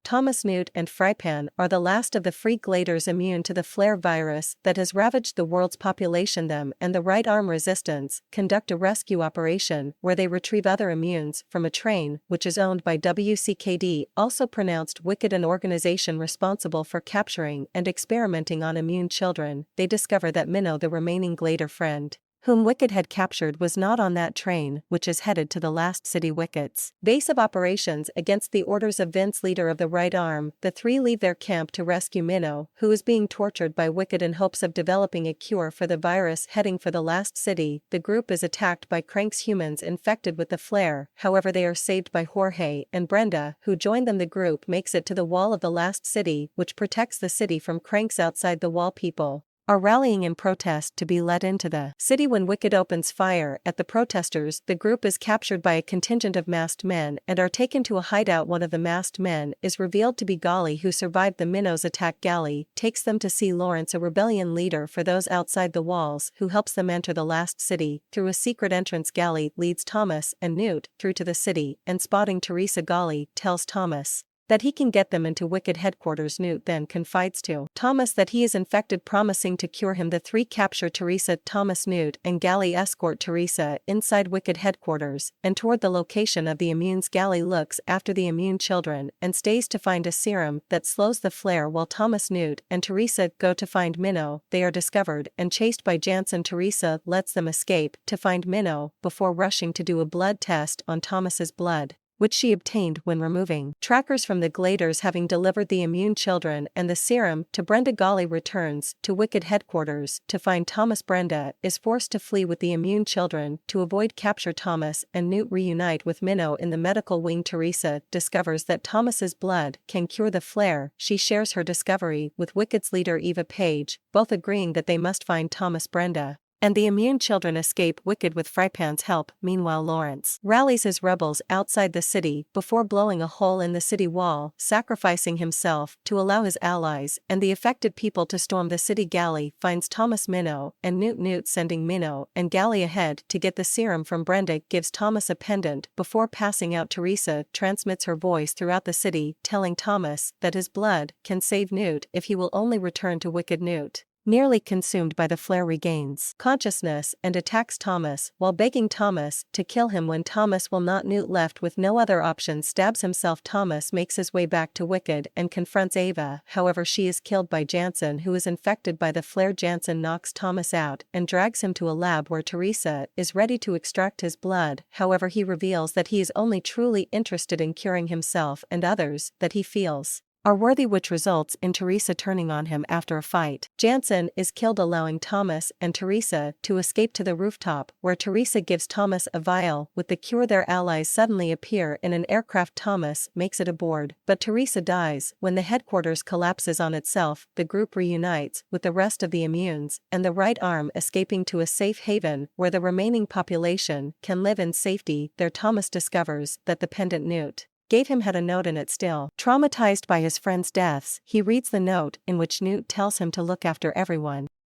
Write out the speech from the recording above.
Thomas, Newt, and Frypan are the last of the free Gladers immune to the flare virus that has ravaged the world's population. Them and the Right Arm Resistance conduct a rescue operation where they retrieve other immunes from a train which is owned by WCKD, also pronounced Wicked, an organization responsible for capturing and experimenting on immune children. They discover that Minnow, the remaining Glader friend whom Wicked had captured, was not on that train, which is headed to the last city, Wicked's base of operations. Against the orders of Vince, leader of the Right Arm, the three leave their camp to rescue Minnow, who is being tortured by Wicked in hopes of developing a cure for the virus. Heading for the last city, the group is attacked by Crank's humans infected with the flare. However, they are saved by Jorge and Brenda, who join them. The group makes it to the wall of the last city, which protects the city from Cranks. Outside the wall, people are rallying in protest to be let into the city. When Wicked opens fire at the protesters, the group is captured by a contingent of masked men and are taken to a hideout. One of the masked men is revealed to be Golly, who survived the Minnow's attack. Golly takes them to see Lawrence, a rebellion leader for those outside the walls, who helps them enter the last city. Through a secret entrance, Golly leads Thomas and Newt through to the city, and spotting Teresa, Golly tells Thomas that he can get them into Wicked headquarters. Newt then confides to Thomas that he is infected, promising to cure him. The three capture Teresa. Thomas, Newt, and Golly escort Teresa inside Wicked headquarters and toward the location of the immunes. Golly looks after the immune children and stays to find a serum that slows the flare, while Thomas, Newt, and Teresa go to find Minnow. They are discovered and chased by Jansen. Teresa lets them escape to find Minnow before rushing to do a blood test on Thomas's blood, which she obtained when removing trackers from the Gladers. Having delivered the immune children and the serum to Brenda, Golly returns to Wicked headquarters to find Thomas. Brenda is forced to flee with the immune children to avoid capture. Thomas and Newt reunite with Minnow in the medical wing. Teresa discovers that Thomas's blood can cure the flare. She shares her discovery with Wicked's leader, Eva Page, both agreeing that they must find Thomas. Brenda and the immune children escape Wicked with Frypan's help. Meanwhile, Lawrence rallies his rebels outside the city before blowing a hole in the city wall, sacrificing himself to allow his allies and the affected people to storm the city. Golly finds Thomas, Minnow, and Newt. Newt, sending Minnow and Golly ahead to get the serum from Brenda, gives Thomas a pendant before passing out. Teresa transmits her voice throughout the city, telling Thomas that his blood can save Newt if he will only return to Wicked. Newt, nearly consumed by the flare, regains consciousness and attacks Thomas while begging Thomas to kill him. When Thomas will not, Newt, left with no other option, stabs himself. Thomas makes his way back to Wicked and confronts Ava. However, she is killed by Jansen, who is infected by the flare. Jansen knocks Thomas out and drags him to a lab where Teresa is ready to extract his blood. However, he reveals that he is only truly interested in curing himself and others that he feels are worthy, which results in Teresa turning on him after a fight. Jansen is killed, allowing Thomas and Teresa to escape to the rooftop, where Teresa gives Thomas a vial with the cure. Their allies suddenly appear in an aircraft. Thomas makes it aboard, but Teresa dies. When the headquarters collapses on itself, the group reunites with the rest of the immunes and the Right Arm, escaping to a safe haven where the remaining population can live in safety. There, Thomas discovers that the pendant Newt gave him had a note in it. Still traumatized by his friends' deaths, he reads the note, in which Newt tells him to look after everyone